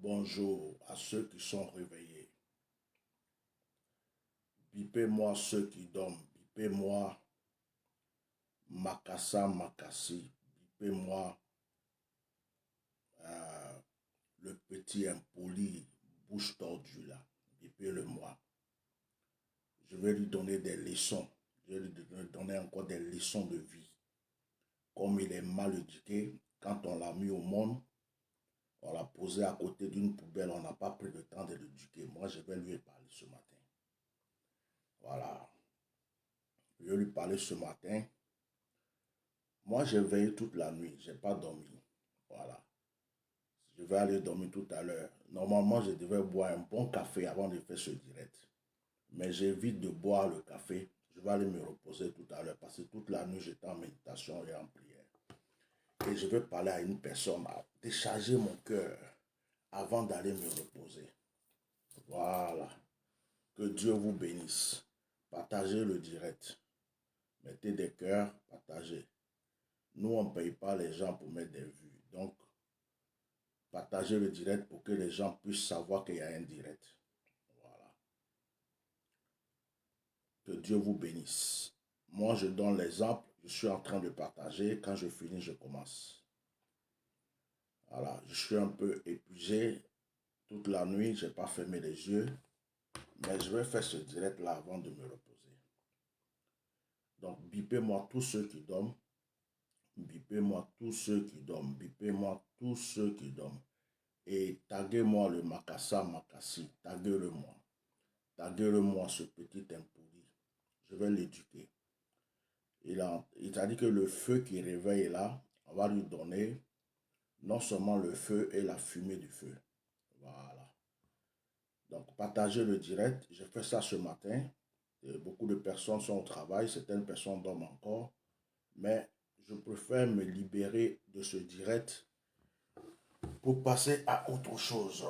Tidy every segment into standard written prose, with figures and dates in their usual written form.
Bonjour à ceux qui sont réveillés. Bipez-moi ceux qui dorment. Bipez-moi Makassa Makassi. Bipez-moi euh, le petit impoli, bouche tordue là. Bipez-le-moi. Je vais lui donner des leçons. Je vais lui donner encore des leçons de vie. Comme il est mal éduqué, quand on l'a mis au monde, on l'a posé à côté d'une poubelle, on n'a pas pris le temps de l'éduquer. Moi, je vais lui parler ce matin. Voilà. Je vais lui parler ce matin. Moi, j'ai veillé toute la nuit. Je n'ai pas dormi. Voilà. Je vais aller dormir tout à l'heure. Normalement, je devais boire un bon café avant de faire ce direct. Mais j'évite de boire le café. Je vais aller me reposer tout à l'heure parce que toute la nuit, j'étais en méditation et en prière. Et je vais parler à une personne, à décharger mon cœur avant d'aller me reposer. Voilà. Que Dieu vous bénisse. Partagez le direct. Mettez des cœurs, partagez. Nous, on ne paye pas les gens pour mettre des vues. Donc, partagez le direct pour que les gens puissent savoir qu'il y a un direct. Voilà. Que Dieu vous bénisse. Moi, je donne l'exemple. Je suis en train de partager. Quand je finis, je commence. Voilà. Je suis un peu épuisé. Toute la nuit, je n'ai pas fermé les yeux. Mais je vais faire ce direct-là avant de me reposer. Donc, bipez-moi tous ceux qui dorment. Bipez-moi tous ceux qui dorment. Bipez-moi tous ceux qui dorment. Et taguez-moi le Makassa Makassi. Taguez-le-moi. Taguez-le-moi ce petit impoli. Je vais l'éduquer. Il a dit que le feu qui réveille là, on va lui donner non seulement le feu et la fumée du feu. Voilà. Donc, partagez le direct. J'ai fait ça ce matin. Et beaucoup de personnes sont au travail. Certaines personnes dorment encore. Mais je préfère me libérer de ce direct pour passer à autre chose.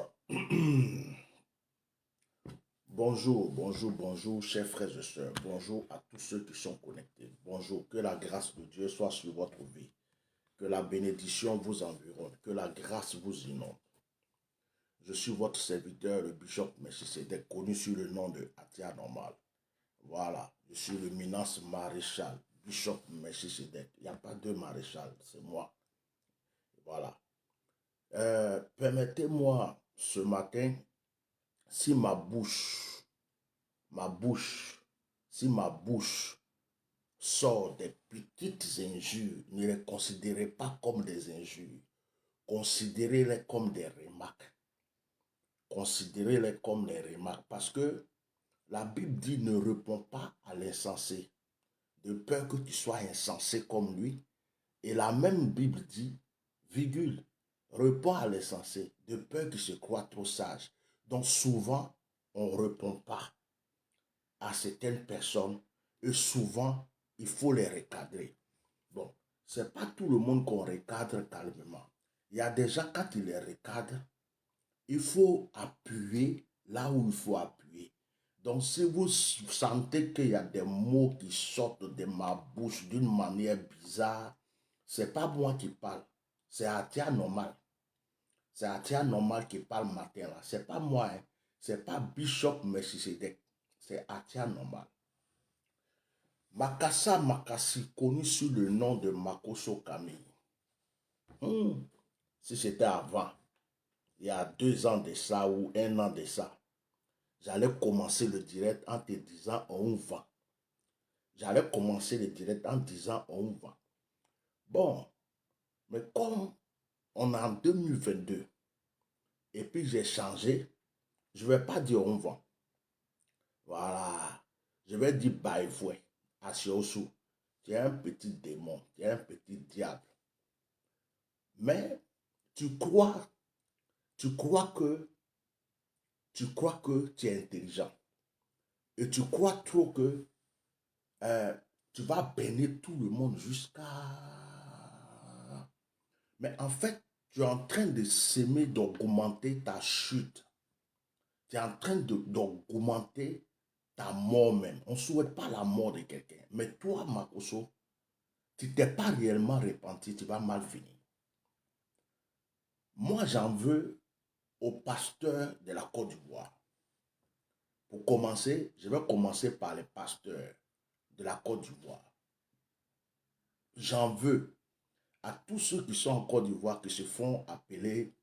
Bonjour, bonjour, bonjour, chers frères et sœurs. Bonjour à tous ceux qui sont connectés. Bonjour, que la grâce de Dieu soit sur votre vie. Que la bénédiction vous environne. Que la grâce vous inonde. Je suis votre serviteur, le bishop Melchisedec, connu sous le nom de Atia Normal. Voilà, je suis le Minas Maréchal, bishop Melchisedec. Il n'y a pas de maréchal, c'est moi. Voilà. Permettez-moi ce matin, si ma bouche si ma bouche sort des petites injures, ne les considérez pas comme des injures. Considérez-les comme des remarques. Considérez-les comme des remarques. Parce que la Bible dit ne réponds pas à l'insensé, de peur que tu sois insensé comme lui. Et la même Bible dit, virgule, réponds à l'insensé, de peur qu'il se croit trop sage. Donc souvent, on ne répond pas à certaines personnes et souvent, il faut les recadrer. Bon, ce n'est pas tout le monde qu'on recadre calmement. Il y a des gens, quand ils les recadrent, il faut appuyer là où il faut appuyer. Donc, si vous sentez qu'il y a des mots qui sortent de ma bouche d'une manière bizarre, ce n'est pas moi qui parle, c'est Atia Normal. C'est Atia Normal qui parle matin là. Ce n'est pas moi, hein. Ce n'est pas Bishop Melchisedec, c'est Atia Normal. Makassa Makassi, connu sous le nom de Makoso Camille. Si c'était avant, il y a 2 ans de ça ou 1 an de ça, j'allais commencer le direct en te disant on va. J'allais commencer le direct en disant on va. Bon, mais comme on est en 2022 et puis j'ai changé, je ne vais pas dire on va. Voilà. Je vais dire bye fouet. Asiosu. Tu es un petit démon, tu es un petit diable. Mais tu crois que tu es intelligent. Et tu crois trop que tu vas bénir tout le monde jusqu'à... Mais en fait, tu es en train de s'aimer, d'augmenter ta chute. Tu es en train d'augmenter ta mort même. On ne souhaite pas la mort de quelqu'un. Mais toi, Makoso, tu ne t'es pas réellement repenti, tu vas mal finir. Moi, j'en veux aux pasteurs de la Côte d'Ivoire. Pour commencer, je vais commencer par les pasteurs de la Côte d'Ivoire. J'en veux à tous ceux qui sont en Côte d'Ivoire qui se font appeler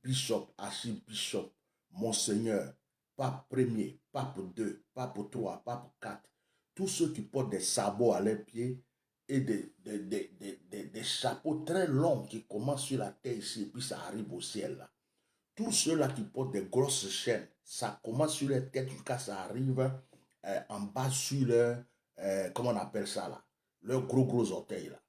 Bishop, Archibishop, Monseigneur, Pape premier, Pape 2, Pape 3, Pape 4. Tous ceux qui portent des sabots à leurs pieds et des chapeaux très longs qui commencent sur la tête ici et puis ça arrive au ciel là. Tous ceux-là qui portent des grosses chaînes, ça commence sur leur tête jusqu'à ça arrive en bas sur leur, comment on appelle ça là, leurs gros orteils là.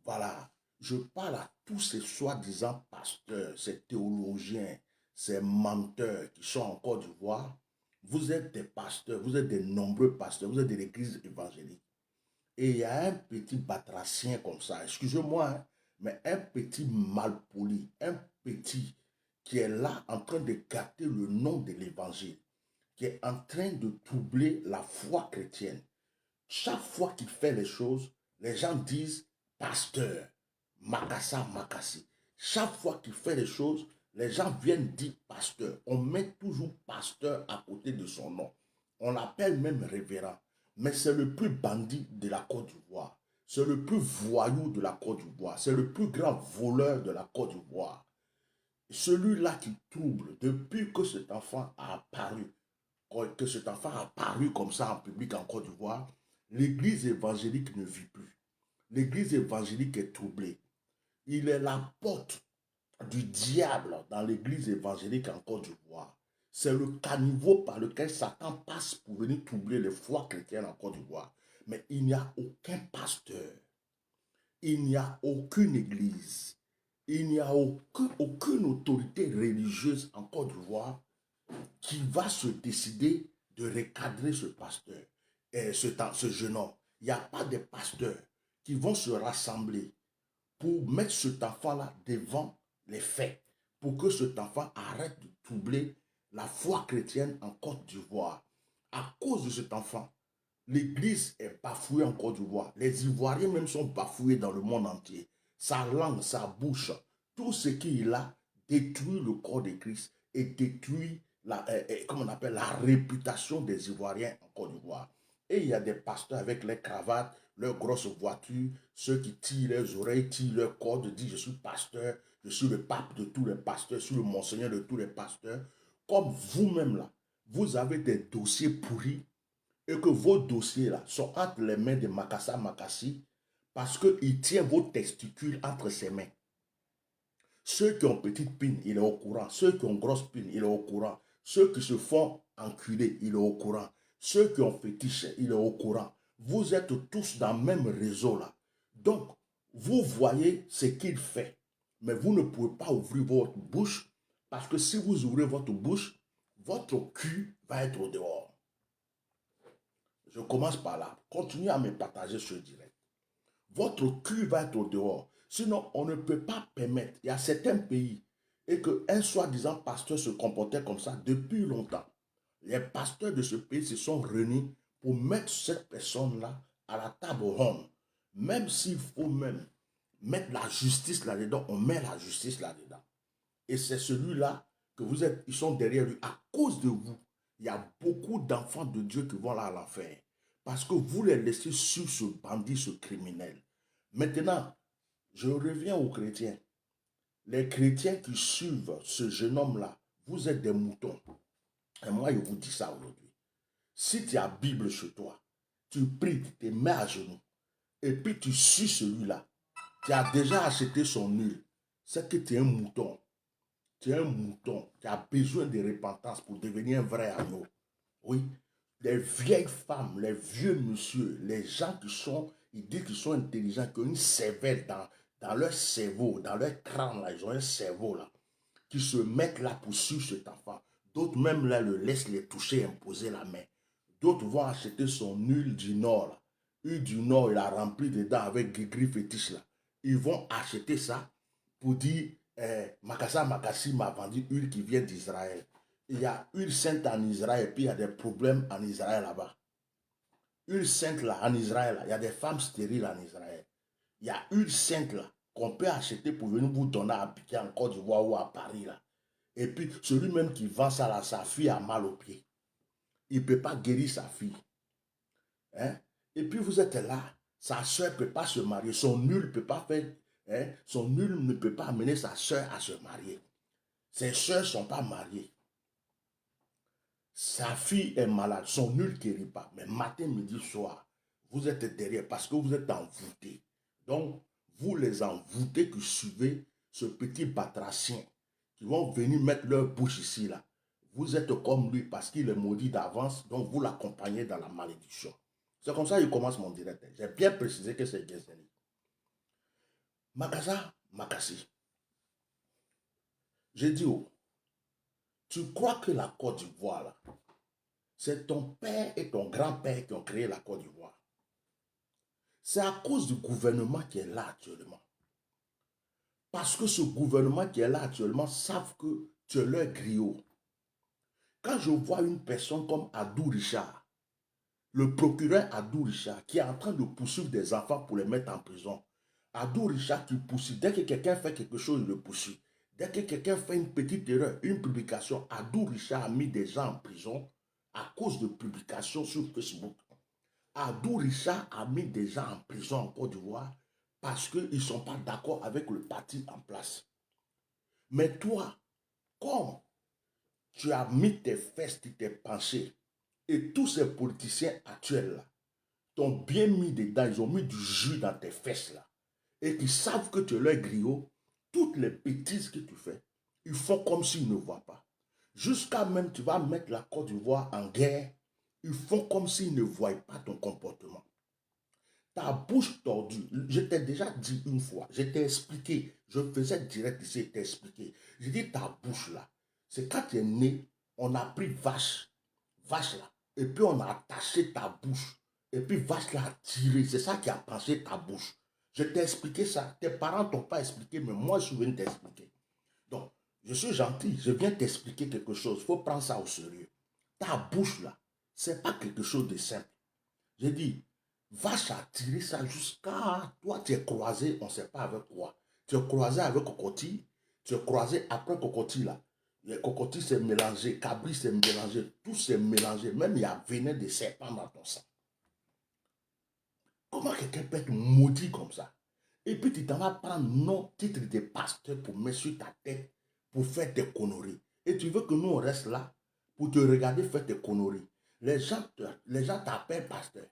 Voilà, je parle à tous ces soi-disant pasteurs, ces théologiens, ces menteurs qui sont en Côte d'Ivoire. Vous êtes des pasteurs, vous êtes des nombreux pasteurs, vous êtes de l'église évangélique. Et il y a un petit batracien comme ça, excusez-moi, hein, mais un petit malpoli, un petit qui est là en train de gâter le nom de l'évangile, qui est en train de troubler la foi chrétienne. Chaque fois qu'il fait les choses, les gens disent pasteur, Makassa, Makassi. Chaque fois qu'il fait les choses, les gens viennent dire pasteur. On met toujours pasteur à côté de son nom. On l'appelle même révérend. Mais c'est le plus bandit de la Côte d'Ivoire. C'est le plus voyou de la Côte d'Ivoire. C'est le plus grand voleur de la Côte d'Ivoire. Celui-là qui trouble depuis que cet enfant a apparu, comme ça en public en Côte d'Ivoire, l'église évangélique ne vit plus. L'église évangélique est troublée. Il est la porte du diable dans l'église évangélique en Côte d'Ivoire. C'est le caniveau par lequel Satan passe pour venir troubler les foi chrétiennes en Côte d'Ivoire. Mais il n'y a aucun pasteur. Il n'y a aucune église. Il n'y a aucune autorité religieuse en Côte d'Ivoire qui va se décider de recadrer ce pasteur, ce jeune homme. Il n'y a pas de pasteurs qui vont se rassembler pour mettre cet enfant-là devant les faits, pour que cet enfant arrête de troubler la foi chrétienne en Côte d'Ivoire. À cause de cet enfant, l'église est bafouée en Côte d'Ivoire. Les Ivoiriens même sont bafoués dans le monde entier. Sa langue, sa bouche, tout ce qu'il a détruit le corps de Christ et détruit comme on appelle, la réputation des Ivoiriens en Côte d'Ivoire. Et il y a des pasteurs avec les cravates, leurs grosses voitures, ceux qui tirent les oreilles, tirent leurs cordes, disent je suis pasteur, je suis le pape de tous les pasteurs, je suis le monseigneur de tous les pasteurs. Comme vous-même là, vous avez des dossiers pourris et que vos dossiers là sont entre les mains de Makassa Makassi parce qu'il tient vos testicules entre ses mains. Ceux qui ont petite pine, il est au courant. Ceux qui ont grosse pine, il est au courant. Ceux qui se font enculer, il est au courant. Ceux qui ont fétiche, il est au courant. Vous êtes tous dans le même réseau là. Donc, vous voyez ce qu'il fait. Mais vous ne pouvez pas ouvrir votre bouche parce que si vous ouvrez votre bouche, votre cul va être au dehors. Je commence par là. Continuez à me partager ce direct. Votre cul va être au dehors. Sinon, on ne peut pas permettre. Il y a certains pays et qu'un soi-disant pasteur se comportait comme ça depuis longtemps. Les pasteurs de ce pays se sont réunis pour mettre cette personne-là à la table ronde. Même s'il faut même mettre la justice là-dedans, on met la justice là-dedans. Et c'est celui-là que vous êtes, ils sont derrière lui. À cause de vous, il y a beaucoup d'enfants de Dieu qui vont là à l'enfer. Parce que vous les laissez sur ce bandit, ce criminel. Maintenant, je reviens aux chrétiens. Les chrétiens qui suivent ce jeune homme-là, vous êtes des moutons. Et moi, je vous dis ça aujourd'hui. Si tu as la Bible chez toi, tu pries, tu te mets à genoux, et puis tu suis celui-là, tu as déjà acheté son huile, c'est que tu es un mouton. Tu es un mouton qui a besoin de repentance pour devenir un vrai agneau. Oui, les vieilles femmes, les vieux monsieur, les gens qui sont, ils disent qu'ils sont intelligents, qui ont une cervelle dans leur cerveau, dans leur crâne, là, ils ont un cerveau là, qui se mettent là pour suivre cet enfant. D'autres même là le laissent les toucher, imposer la main. D'autres vont acheter son huile du Nord. Là. Huile du Nord, il a rempli dedans avec gris fétiche là. Ils vont acheter ça pour dire, Makassa Makassi m'a vendu huile qui vient d'Israël. Il y a huile sainte en Israël, et puis il y a des problèmes en Israël là-bas. Huile sainte là, en Israël, là, il y a des femmes stériles en Israël. Il y a huile sainte là, qu'on peut acheter pour venir vous donner à Piquet en Côte d'Ivoire ou à Paris là. Et puis, celui même qui vend ça là, sa fille a mal au pied. Il ne peut pas guérir sa fille. Hein? Et puis, vous êtes là, sa soeur ne peut pas se marier, son nul ne peut pas faire, hein? Son nul ne peut pas amener sa soeur à se marier. Ses soeurs ne sont pas mariées. Sa fille est malade, son nul ne guérit pas. Mais matin, midi, soir, vous êtes derrière parce que vous êtes envoûtés. Donc, vous les envoûtés qui suivez ce petit batracien, qui vont venir mettre leur bouche ici, là. Vous êtes comme lui parce qu'il est maudit d'avance, donc vous l'accompagnez dans la malédiction. C'est comme ça qu'il commence mon direct. J'ai bien précisé que c'est Gezeni. Makasa, Makassi. J'ai dit, oh, tu crois que la Côte d'Ivoire, là, c'est ton père et ton grand-père qui ont créé la Côte d'Ivoire. C'est à cause du gouvernement qui est là actuellement. Parce que ce gouvernement qui est là actuellement savent que tu es leur griot. Quand je vois une personne comme Adou Richard, le procureur Adou Richard, qui est en train de poursuivre des enfants pour les mettre en prison, Adou Richard qui poursuit, dès que quelqu'un fait quelque chose, il le poursuit. Dès que quelqu'un fait une petite erreur, une publication, Adou Richard a mis des gens en prison à cause de publications sur Facebook. Adou Richard a mis des gens en prison en Côte d'Ivoire parce qu'ils ne sont pas d'accord avec le parti en place. Mais toi, comme tu as mis tes fesses, tu t'es penché, et tous ces politiciens actuels là t'ont bien mis dedans, ils ont mis du jus dans tes fesses là, et qui savent que tu es leur griot, toutes les bêtises que tu fais, ils font comme s'ils ne voient pas. Jusqu'à même, tu vas mettre la Côte d'Ivoire en guerre, ils font comme s'ils ne voient pas ton comportement. Ta bouche tordue, je t'ai déjà dit une fois, je t'ai expliqué, je faisais direct ici, je t'ai expliqué. J'ai dit ta bouche là, c'est quand tu es né, on a pris vache là, et puis on a attaché ta bouche, et puis vache là a tiré, c'est ça qui a penché ta bouche. Je t'ai expliqué ça, tes parents ne t'ont pas expliqué, mais moi je suis venu t'expliquer. Donc, je suis gentil, je viens t'expliquer quelque chose, il faut prendre ça au sérieux. Ta bouche là, c'est pas quelque chose de simple. J'ai dit, vache a tiré ça jusqu'à toi, tu es croisé, on ne sait pas avec quoi. Tu es croisé avec cocotier, tu es croisé après cocotier là. Le cocotier s'est mélangé, cabri s'est mélangé, tout s'est mélangé. Même il y a venin de serpent dans ton sang. Comment quelqu'un peut être maudit comme ça? Et puis tu t'en vas prendre non titre de pasteur pour mettre sur ta tête, pour faire tes conneries. Et tu veux que nous on reste là pour te regarder faire tes conneries. Les gens t'appellent pasteur.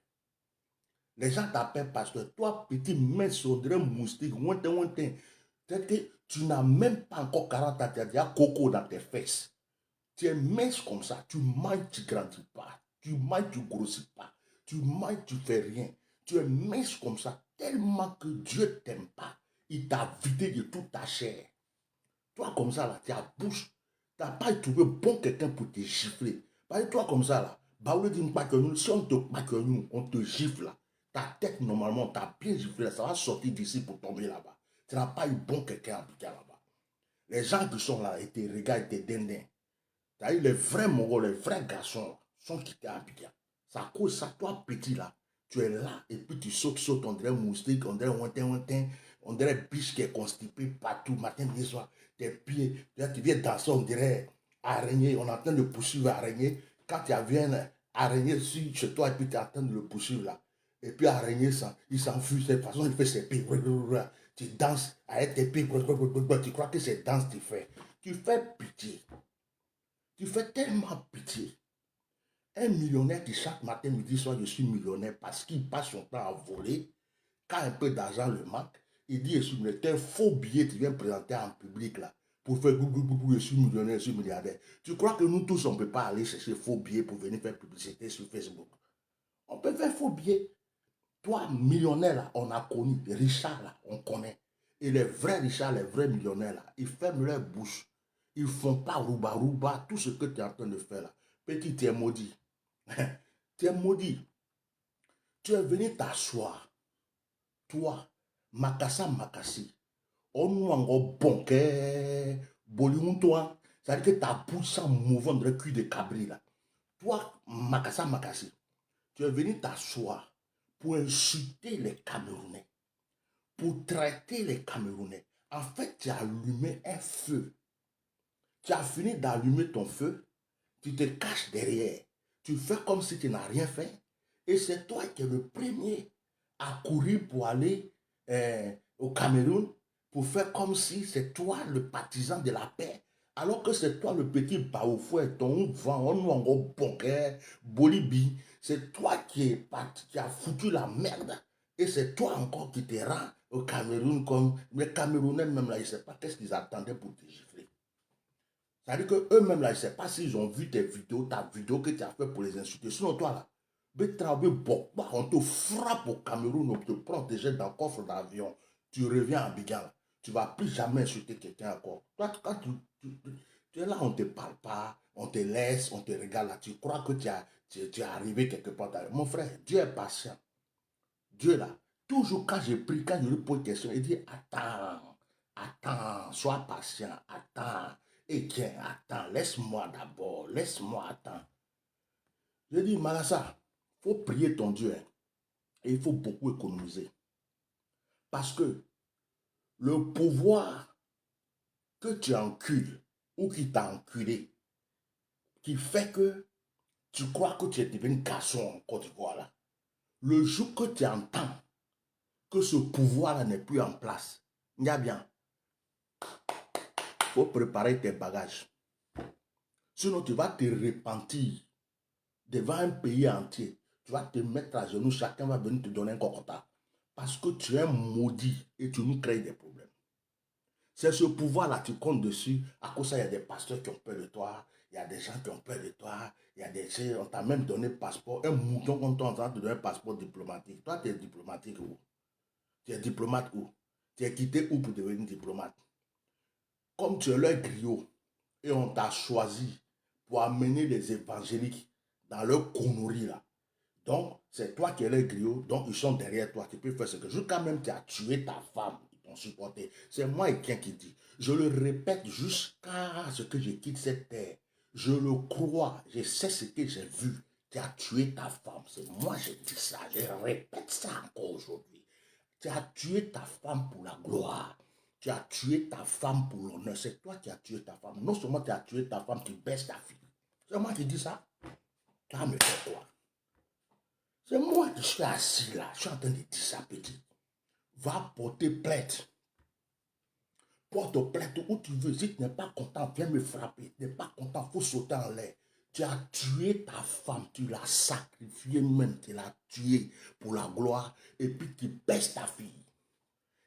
Les gens t'appellent parce que toi, petit mince, on dirait moustique, peut-être que tu n'as même pas encore 40 ans, tu as déjà coco dans tes fesses. Tu es mince comme ça, tu manges, tu ne grandis pas. Tu manges, tu ne grossis pas. Tu manges, tu ne fais rien. Tu es mince comme ça, tellement que Dieu ne t'aime pas. Il t'a vidé de toute ta chair. Toi, comme ça, là, tu as bouche. Tu n'as pas trouvé bon quelqu'un pour te gifler. Parce que toi, comme ça, là, si on te on te gifle là. Ta tête, normalement, t'as bien giflé, ça va sortir d'ici pour tomber là-bas. Tu n'as pas eu bon quelqu'un à Abidjan là-bas. Les gens qui sont là, ils te regardent, ils te dindins. Tu as eu les vrais Mongols, les vrais garçons, sont quittés à Abidjan. Ça cause ça, toi petit là, tu es là et puis tu sautes, on dirait moustique, on dirait on dirait biche qui est constipée partout, matin, midi, soir. Tes pieds, tu viens danser, on dirait araignée, on est en train de poursuivre araignée. Quand tu viens araignée chez toi et puis tu es en train de le poursuivre là. Et puis araignée, il s'enfuit, de cette façon, il fait ses pieds. Tu danses avec tes pieds, tu crois que c'est danse tu fais. Tu fais pitié. Tu fais tellement pitié. Un millionnaire qui chaque matin, midi, soir, je suis millionnaire parce qu'il passe son temps à voler. Quand un peu d'argent le manque, il dit, je suis millionnaire. Un faux billet, tu viens présenter en public là. Pour faire je suis millionnaire, je suis milliardaire. Tu crois que nous tous, on ne peut pas aller chercher faux billets pour venir faire publicité sur Facebook? On peut faire faux billets. Toi, millionnaire là, on a connu. Richard là, on connaît. Et les vrais Richard, les vrais millionnaires là, ils ferment leur bouche. Ils ne font pas rouba, tout ce que tu es en train de faire là. Petit, tu es maudit. Tu es maudit. Tu es venu t'asseoir. Toi, Makassa Makassi. On nous en bon que Bolivon toi. C'est-à-dire que ta bouche sent mouvant de cul de cabri là. Toi, Makassa Makassi, tu es venu t'asseoir pour insulter les Camerounais, pour traiter les Camerounais. En fait, tu as allumé un feu. Tu as fini d'allumer ton feu, tu te caches derrière, tu fais comme si tu n'as rien fait, et c'est toi qui es le premier à courir pour aller au Cameroun, pour faire comme si c'est toi le partisan de la paix, alors que c'est toi le petit baoufouet, ton vent, on nous encore bonquet, bolibi, c'est toi qui es parti, qui a foutu la merde, et c'est toi encore qui te rends au Cameroun comme les Camerounais même là, ils ne savent pas qu'est-ce qu'ils attendaient pour te gifler. C'est-à-dire qu'eux-mêmes, là, je ne sais pas s'ils ont vu tes vidéos, ta vidéo que tu as fait pour les insulter. Sinon, toi, là, on te frappe au Cameroun, on te prend, te jette dans le coffre d'avion. Tu reviens à Abidjan. Tu ne vas plus jamais insulter quelqu'un encore. Toi, quand tu es là, on ne te parle pas, on te laisse, on te regarde là. Tu crois que tu es arrivé quelque part. Mon frère, Dieu est patient. Dieu là, toujours quand je prie, quand je lui pose une question, il dit attends, attends, sois patient, attends. Et tiens, attends, laisse-moi d'abord, laisse-moi attendre. Je dis, Malassa, il faut prier ton Dieu, hein, et il faut beaucoup économiser. Parce que le pouvoir que tu encules ou qui t'a enculé, qui fait que tu crois que tu es devenu garçon en Côte d'Ivoire, là, le jour que tu entends que ce pouvoir-là n'est plus en place, il y a bien, il faut préparer tes bagages. Sinon, tu vas te repentir devant un pays entier. Tu vas te mettre à genoux, chacun va venir te donner un cocota. Parce que tu es maudit et tu nous crées des problèmes. C'est ce pouvoir-là, tu comptes dessus. À cause ça, il y a des pasteurs qui ont peur de toi. Il y a des gens qui ont peur de toi. Il y a des gens, on t'a même donné passeport. Un mouton qu'on t'a en train de donner un passeport diplomatique. Toi, tu es diplomatique où? Tu es diplomate où? Tu es quitté où pour devenir diplomate? Comme tu es leur griot et on t'a choisi pour amener les évangéliques dans leur connerie là. Donc, c'est toi qui es le griot, donc ils sont derrière toi. Tu peux faire ce que jusqu'à même tu as tué ta femme, ils t'ont supporté. C'est moi et qui dit. Je le répète jusqu'à ce que je quitte cette terre. Je le crois, je sais ce que j'ai vu. Tu as tué ta femme. C'est moi qui dis ça. Je répète ça encore aujourd'hui. Tu as tué ta femme pour la gloire. Tu as tué ta femme pour l'honneur. C'est toi qui as tué ta femme. Non seulement tu as tué ta femme, tu baisses ta fille. C'est moi qui dis ça. Tu vas me faire quoi? C'est moi qui suis assis là. Je suis en train de dire ça, petit. Va porter plainte. Porte plainte où tu veux. Si tu n'es pas content, viens me frapper. Tu n'es pas content, il faut sauter en l'air. Tu as tué ta femme, tu l'as sacrifiée même, tu l'as tuée pour la gloire, et puis tu baisses ta fille.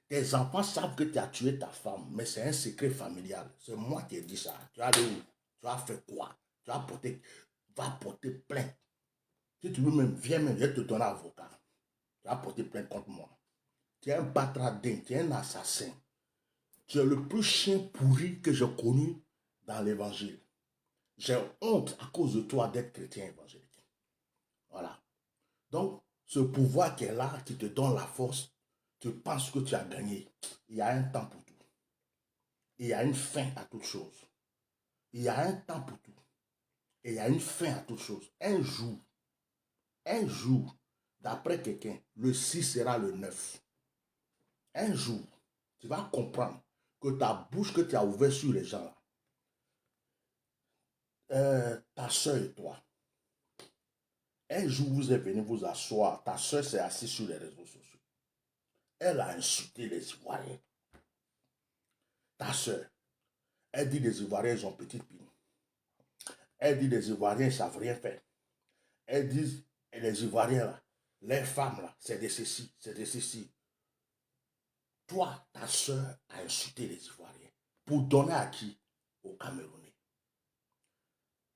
Tes enfants savent que tu as tué ta femme, mais c'est un secret familial. C'est moi qui ai dit ça. Tu vas aller où? Tu vas faire quoi? Tu vas porter, va porter plainte. Si tu veux même, viens même, je vais te donner un avocat. Tu vas porter plainte contre moi. Tu es un batradin, tu es un assassin. Tu es le plus chien pourri que j'ai connu dans l'évangile. J'ai honte à cause de toi d'être chrétien évangélique. Voilà. Donc, ce pouvoir qui est là, qui te donne la force, tu penses que tu as gagné. Il y a un temps pour tout. Il y a une fin à toute chose. Il y a un temps pour tout. Et il y a une fin à toute chose. Un jour, d'après quelqu'un, le 6 sera le 9. Un jour, tu vas comprendre que ta bouche que tu as ouverte sur les gens, ta soeur et toi, un jour vous êtes venu vous asseoir, ta soeur s'est assise sur les réseaux sociaux. Elle a insulté les Ivoiriens. Ta soeur, elle dit les Ivoiriens, ils ont petite pine. Elle dit les Ivoiriens, ils ne savent rien faire. Elle dit les Ivoiriens, là, les femmes, là, c'est de ceci, c'est de ceci. Toi, ta soeur a insulté les Ivoiriens. Pour donner à qui? Aux Camerounais.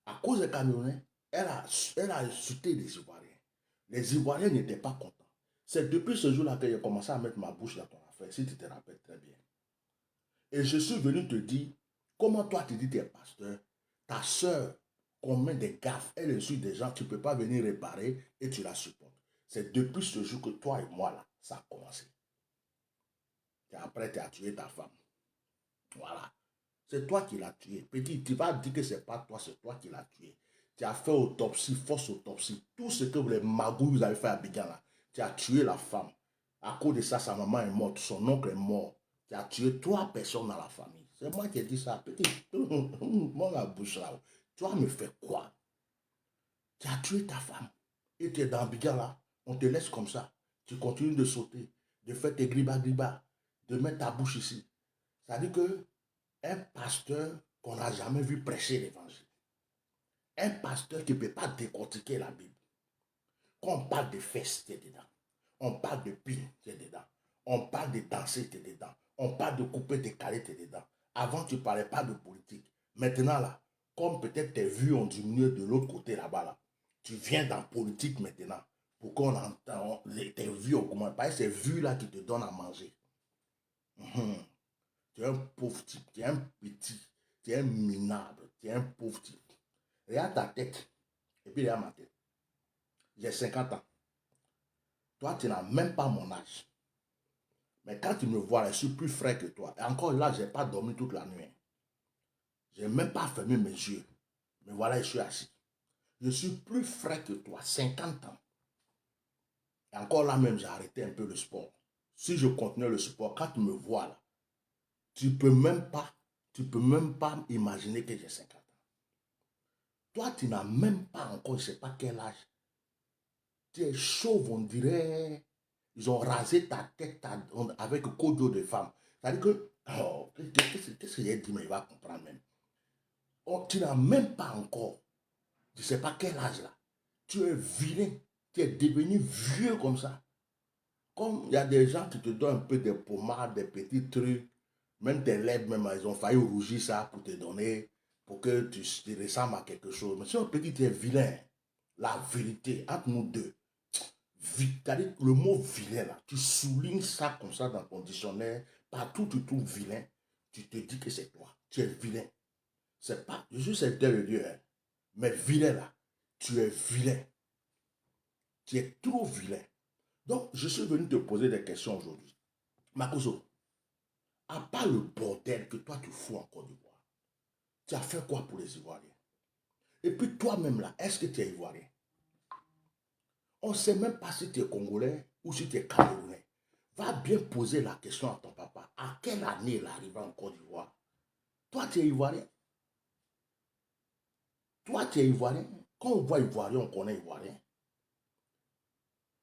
À cause des Camerounais, elle a insulté les Ivoiriens. Les Ivoiriens n'étaient pas contents. C'est depuis ce jour-là que j'ai commencé à mettre ma bouche dans ton affaire, si tu te rappelles très bien. Et je suis venu te dire, comment toi tu dis que tu es pasteur, ta soeur commet des gaffes, elle insulte des gens, tu ne peux pas venir réparer et tu la supportes. C'est depuis ce jour que toi et moi, là, ça a commencé. Et après, tu as tué ta femme. Voilà. C'est toi qui l'as tué. Petit, tu vas dire que ce n'est pas toi, c'est toi qui l'as tué. Tu as fait autopsie, fausse autopsie. Tout ce que les magouilles vous avez fait à Abidjan là. Tu as tué la femme. À cause de ça, sa maman est morte, son oncle est mort. Tu as tué 3 personnes dans la famille. C'est moi qui ai dit ça. Petit, moi la bouche là. Tu vas me faire quoi? Tu as tué ta femme. Et tu es dans Abidjan là. On te laisse comme ça. Tu continues de sauter, de faire tes griba-griba, de mettre ta bouche ici. Ça veut dire que un pasteur qu'on n'a jamais vu prêcher l'évangile, un pasteur qui ne peut pas décortiquer la Bible, quand on parle de fesses, tu es dedans. On parle de pile, tu es dedans. On parle de danser, tu es dedans. On parle de couper des calés, tu es dedans. Avant, tu ne parlais pas de politique. Maintenant, là, comme peut-être tes vues ont diminué de l'autre côté là-bas, là, tu viens dans la politique maintenant pour qu'on entende tes vues augmentent. Parce que ces vues-là qui te donnent à manger. Tu es un pauvre type, tu es un petit, tu es un minable, tu es un pauvre type. Regarde ta tête et puis regarde ma tête. J'ai 50 ans. Toi, tu n'as même pas mon âge. Mais quand tu me vois, je suis plus frais que toi. Et encore là, je n'ai pas dormi toute la nuit. Je n'ai même pas fermé mes yeux. Mais voilà, je suis assis. Je suis plus frais que toi, 50 ans. Et encore là même, j'ai arrêté un peu le sport. Si je continuais le sport, quand tu me vois là, tu ne peux même pas imaginer que j'ai 50 ans. Toi, tu n'as même pas encore, je ne sais pas quel âge. Tu es chauve, on dirait. Ils ont rasé ta tête avec un codo de femme. C'est-à-dire que, oh, qu'est-ce que j'ai dit, mais il va comprendre même. Oh, tu n'as même pas encore, je ne sais pas quel âge là. Tu es vilain, tu es devenu vieux comme ça. Comme il y a des gens qui te donnent un peu de pommade, des petits trucs, même tes lèvres, même, ils ont failli rougir ça pour te donner, pour que tu ressembles à quelque chose. Mais si on te dit que tu es vilain, la vérité, entre nous deux, le mot vilain là, tu soulignes ça comme ça dans ton dictionnaire, partout tu trouves vilain, tu te dis que c'est toi, tu es vilain. C'est pas, je suis de Dieu, hein, mais vilain là, tu es vilain. Tu es trop vilain. Donc, je suis venu te poser des questions aujourd'hui. Makoso, à part le bordel que toi tu fous en Côte d'Ivoire, tu as fait quoi pour les Ivoiriens? Et puis toi-même là, est-ce que tu es Ivoirien? On ne sait même pas si tu es Congolais ou si tu es Camerounais. Va bien poser la question à ton papa. À quelle année il est arrivé en Côte d'Ivoire? Toi, tu es Ivoirien. Toi, tu es Ivoirien. Quand on voit Ivoirien, on connaît Ivoirien.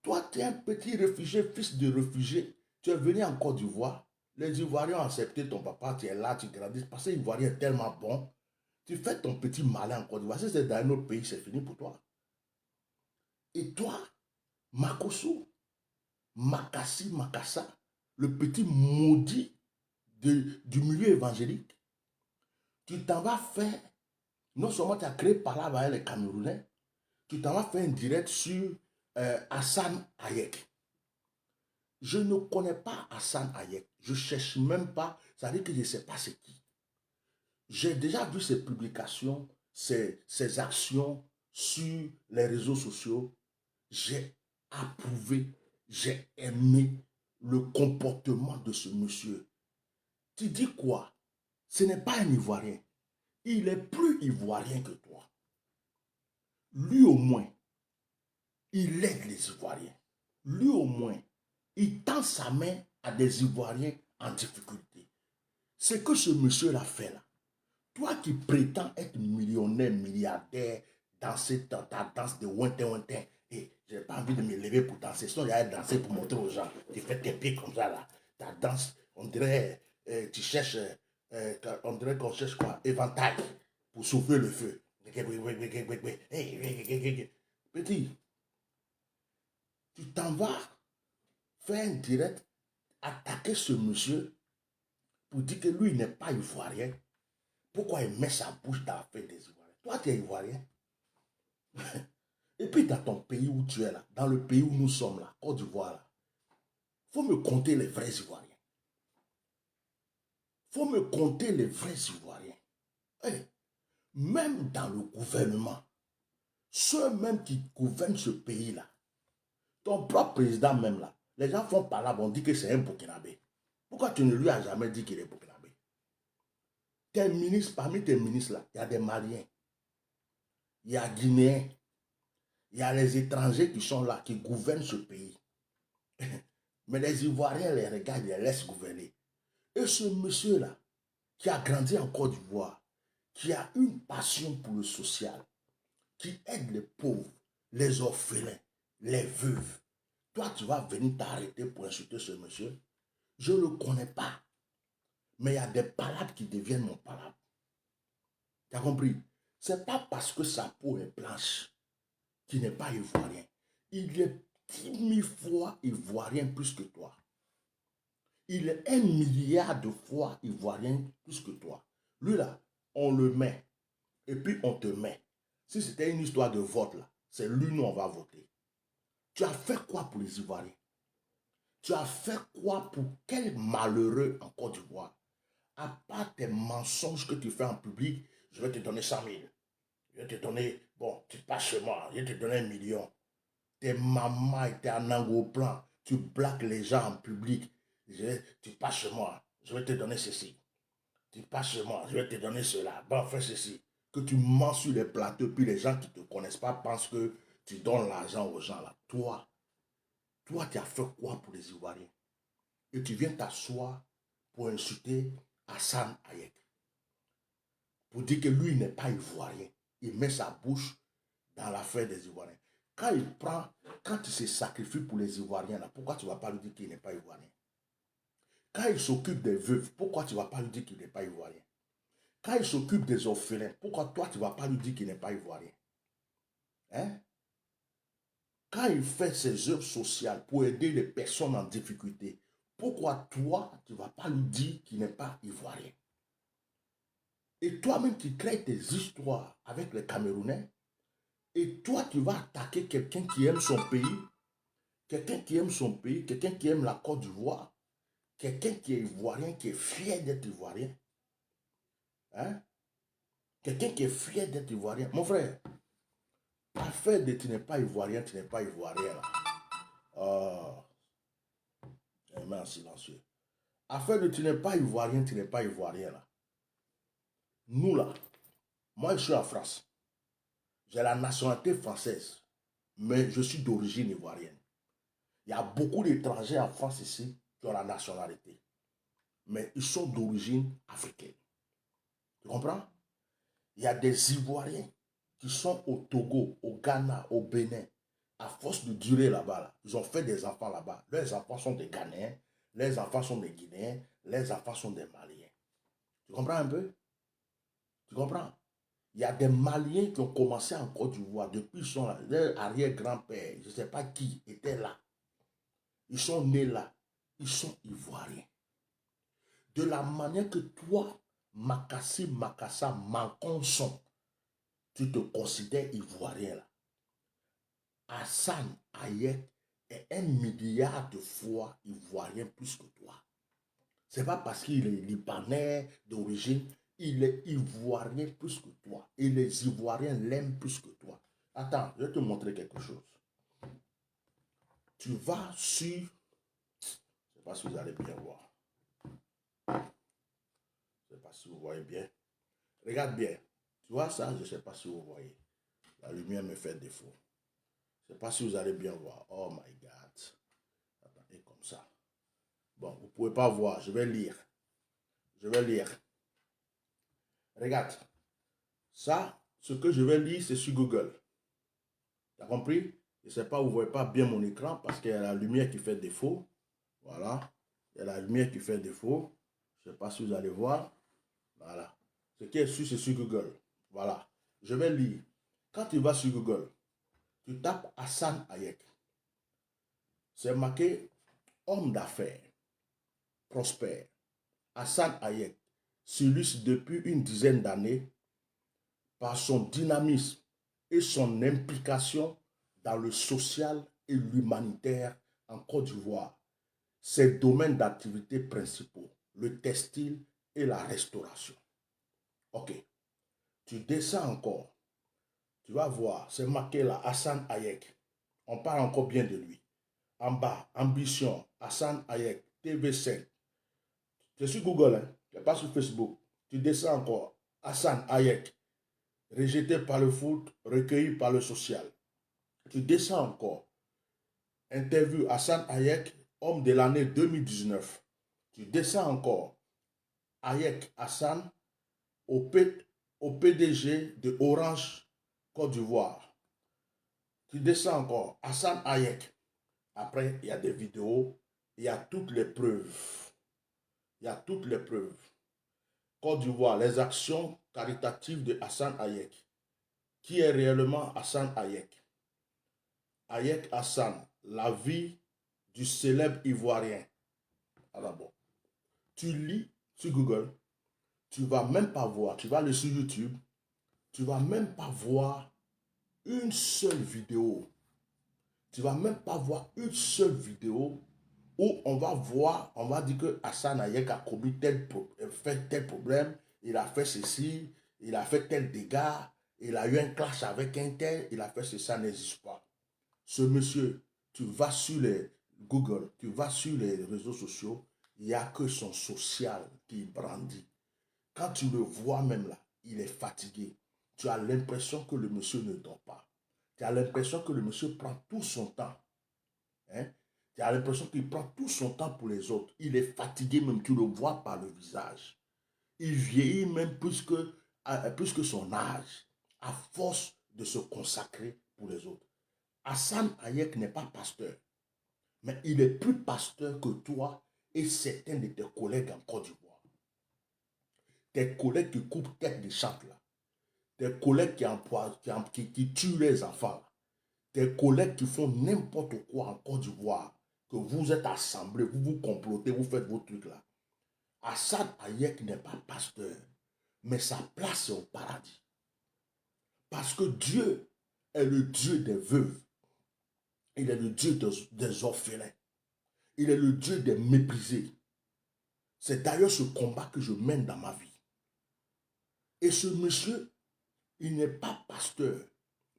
Toi, tu es un petit réfugié, fils de réfugié. Tu es venu en Côte d'Ivoire. Les Ivoiriens ont accepté ton papa. Tu es là, tu grandis. Parce que l'Ivoirien est tellement bon. Tu fais ton petit malin en Côte d'Ivoire. Si c'est dans un autre pays, c'est fini pour toi. Et toi, Makoso, Makassi, Makassa, le petit maudit du milieu évangélique, tu t'en vas faire, non seulement tu as créé par là avec les Camerounais, tu t'en vas faire un direct sur Hassan Hayek. Je ne connais pas Hassan Hayek. Je ne cherche même pas, ça veut dire que je ne sais pas c'est qui. J'ai déjà vu ses publications, ses actions sur les réseaux sociaux. J'ai approuvé, j'ai aimé le comportement de ce monsieur. Tu dis quoi? Ce n'est pas un Ivoirien. Il est plus Ivoirien que toi. Lui au moins, il aide les Ivoiriens. Lui au moins, il tend sa main à des Ivoiriens en difficulté. Ce que ce monsieur-là fait là, toi qui prétends être millionnaire, milliardaire, danser ta danse de ouintin, et je n'ai pas envie de me lever pour danser, sinon il y a danser pour montrer aux gens. Tu fais tes pieds comme ça là, ta danse, on dirait, tu cherches, on dirait qu'on cherche quoi, éventail pour souffler le feu. Petit, tu t'en vas faire un direct, attaquer ce monsieur pour dire que lui, il n'est pas ivoirien. Pourquoi il met sa bouche dans la fête des Ivoiriens? Toi, tu es Ivoirien. Et puis, dans ton pays où tu es là, dans le pays où nous sommes là, Côte d'Ivoire là, il faut me compter les vrais Ivoiriens. Il faut me compter les vrais Ivoiriens. Hey, même dans le gouvernement, ceux même qui gouvernent ce pays-là, ton propre président même là, les gens font par là, on dit que c'est un Burkinabé. Pourquoi tu ne lui as jamais dit qu'il est Burkinabé? Tes ministres, parmi tes ministres là, il y a des Maliens, il y a Guinéens, il y a les étrangers qui sont là, qui gouvernent ce pays. Mais les Ivoiriens les regardent, les laissent gouverner. Et ce monsieur-là, qui a grandi en Côte d'Ivoire, qui a une passion pour le social, qui aide les pauvres, les orphelins, les veuves. Toi, tu vas venir t'arrêter pour insulter ce monsieur. Je ne le connais pas. Mais il y a des palabres qui deviennent mon palabre. Tu as compris? Ce n'est pas parce que sa peau est blanche qu'il n'est pas ivoirien. Il est 10 000 fois ivoirien plus que toi. Il est 1 milliard de fois ivoirien plus que toi. Lui là, on le met. Et puis on te met. Si c'était une histoire de vote là, c'est lui nous on va voter. Tu as fait quoi pour les Ivoiriens? Tu as fait quoi pour quel malheureux en Côte d'Ivoire? À part tes mensonges que tu fais en public, je vais te donner 100 000. Je vais te donner, bon, tu passes chez moi, je vais te donner 1 million. Tes mamans étaient en anglo-plan. Tu blagues les gens en public. Tu passes chez moi, je vais te donner ceci. Tu passes chez moi, je vais te donner cela. Bon, fais ceci. Que tu mens sur les plateaux, puis les gens qui ne te connaissent pas pensent que tu donnes l'argent aux gens là. Toi, tu as fait quoi pour les Ivoiriens? Et tu viens t'asseoir pour insulter Hassan Hayek. Pour dire que lui n'est pas Ivoirien. Il met sa bouche dans l'affaire des Ivoiriens. Quand il se sacrifie pour les Ivoiriens, là, pourquoi tu ne vas pas lui dire qu'il n'est pas Ivoirien? Quand il s'occupe des veuves, pourquoi tu ne vas pas lui dire qu'il n'est pas Ivoirien? Quand il s'occupe des orphelins, pourquoi toi tu ne vas pas lui dire qu'il n'est pas Ivoirien? Hein? Quand il fait ses œuvres sociales pour aider les personnes en difficulté, pourquoi toi tu ne vas pas lui dire qu'il n'est pas Ivoirien? Et toi-même qui crées tes histoires avec les Camerounais, et toi tu vas attaquer quelqu'un qui aime son pays, quelqu'un qui aime son pays, quelqu'un qui aime la Côte d'Ivoire, quelqu'un qui est ivoirien, qui est fier d'être ivoirien. Hein? Quelqu'un qui est fier d'être ivoirien. Mon frère, l'affaire de tu n'es pas ivoirien, tu n'es pas ivoirien. Là. Oh, main silencieux. Affaire de tu n'es pas ivoirien, tu n'es pas ivoirien. Là. Nous là, moi je suis en France. J'ai la nationalité française, mais je suis d'origine ivoirienne. Il y a beaucoup d'étrangers en France ici qui ont la nationalité, mais ils sont d'origine africaine. Tu comprends? Il y a des Ivoiriens qui sont au Togo, au Ghana, au Bénin. À force de durer là-bas, là, ils ont fait des enfants là-bas. Leurs enfants sont des Ghanéens, les enfants sont des Guinéens, les enfants sont des Maliens. Tu comprends un peu? Tu comprends? Il y a des Maliens qui ont commencé en Côte d'Ivoire depuis qu'ils sont là. Leur arrière-grand-père, je ne sais pas qui, était là. Ils sont nés là. Ils sont Ivoiriens. De la manière que toi, Makassi, Makassa, Mankonson, tu te considères Ivoirien là. Hassan Hayek est 1 milliard de fois Ivoirien plus que toi. Ce n'est pas parce qu'il est Libanais d'origine, il est Ivoirien plus que toi. Et les Ivoiriens l'aiment plus que toi. Attends, je vais te montrer quelque chose. Tu vas sur... Je ne sais pas si vous allez bien voir. Je ne sais pas si vous voyez bien. Regarde bien. Tu vois ça? Je ne sais pas si vous voyez. La lumière me fait défaut. Je ne sais pas si vous allez bien voir. Oh my God. Attendez comme ça. Bon, vous ne pouvez pas voir. Je vais lire. Je vais lire. Regarde. Ça, ce que je vais lire, c'est sur Google. Tu as compris? Je ne sais pas, vous ne voyez pas bien mon écran parce qu'il y a la lumière qui fait défaut. Voilà. Il y a la lumière qui fait défaut. Je ne sais pas si vous allez voir. Voilà. Ce qui est sur, c'est sur Google. Voilà. Je vais lire. Quand tu vas sur Google, tu tapes Hassan Hayek. C'est marqué homme d'affaires, prospère. Hassan Hayek s'illustre depuis une dizaine d'années par son dynamisme et son implication dans le social et l'humanitaire en Côte d'Ivoire. Ses domaines d'activité principaux, le textile et la restauration. Ok, tu descends encore, tu vas voir, c'est marqué là, Hassan Hayek. On parle encore bien de lui. En bas, ambition, Hassan Hayek, TV5. C'est sur Google, hein? Tu n'es pas sur Facebook. Tu descends encore, Hassan Hayek, rejeté par le foot, recueilli par le social. Tu descends encore. Interview Hassan Hayek, homme de l'année 2019. Tu descends encore. Hayek Hassan au PDG de Orange Côte d'Ivoire. Tu descends encore, Hassan Hayek. Après, il y a des vidéos, il y a toutes les preuves. Il y a toutes les preuves. Côte d'Ivoire, les actions caritatives de Hassan Hayek. Qui est réellement Hassan Hayek? Hayek Hassan, la vie du célèbre Ivoirien. Alors bon, tu lis sur Google, tu ne vas même pas voir, tu vas aller sur YouTube, tu ne vas même pas voir une seule vidéo. Tu ne vas même pas voir une seule vidéo où on va voir, on va dire que Hassan Hayek a commis fait tel problème, il a fait ceci, il a fait tel dégât, il a eu un clash avec un tel, il a fait ceci, ça n'existe pas. Ce monsieur, tu vas sur les Google, tu vas sur les réseaux sociaux, il n'y a que son social qui brandit. Quand tu le vois même là, il est fatigué. Tu as l'impression que le monsieur ne dort pas. Tu as l'impression que le monsieur prend tout son temps. Hein? Tu as l'impression qu'il prend tout son temps pour les autres. Il est fatigué même, tu le vois par le visage. Il vieillit même plus que son âge, à force de se consacrer pour les autres. Hassan Hayek n'est pas pasteur, mais il est plus pasteur que toi et certains de tes collègues en Côte d'Ivoire. Tes collègues qui coupent tête de chatte là, tes collègues qui tuent les enfants là, tes collègues qui font n'importe quoi en Côte d'Ivoire, que vous êtes assemblés, vous vous complotez, vous faites vos trucs là. Hassan Hayek n'est pas pasteur, mais sa place est au paradis. Parce que Dieu est le Dieu des veuves. Il est le Dieu des orphelins. Il est le Dieu des méprisés. C'est d'ailleurs ce combat que je mène dans ma vie. Et ce monsieur, il n'est pas pasteur,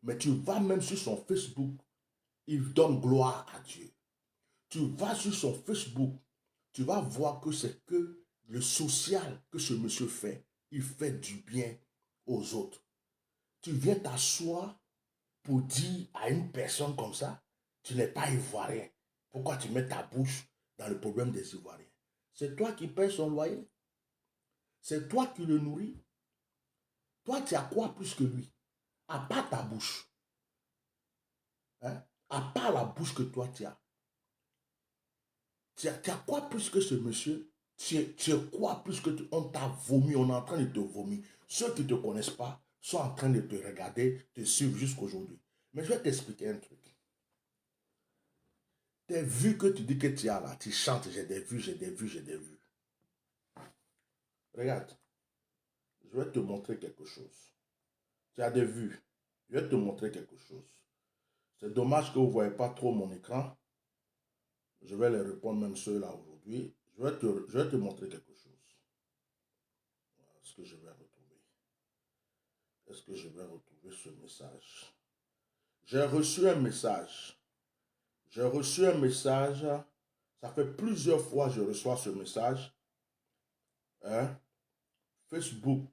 mais tu vas même sur son Facebook, il donne gloire à Dieu. Tu vas sur son Facebook, tu vas voir que c'est que le social que ce monsieur fait. Il fait du bien aux autres. Tu viens t'asseoir pour dire à une personne comme ça, tu n'es pas ivoirien. Pourquoi tu mets ta bouche dans le problème des Ivoiriens? C'est toi qui payes son loyer. C'est toi qui le nourris. Toi, tu as quoi plus que lui? À part ta bouche. Hein? À part la bouche que toi, tu as. Tu as quoi plus que ce monsieur? Tu as quoi plus que on t'a vomi, on est en train de te vomir. Ceux qui ne te connaissent pas sont en train de te regarder, te suivre jusqu'aujourd'hui. Mais je vais t'expliquer un truc. Tes vues que tu dis que tu as là, tu chantes, j'ai des vues, j'ai des vues, j'ai des vues. Regarde, je vais te montrer quelque chose. Tu as des vues. Je vais te montrer quelque chose. C'est dommage que vous ne voyez pas trop mon écran. Je vais les répondre même ceux-là aujourd'hui. Je vais te montrer quelque chose. Est-ce que je vais retrouver? Est-ce que je vais retrouver ce message? J'ai reçu un message. J'ai reçu un message. Ça fait plusieurs fois que je reçois ce message. Hein? Facebook.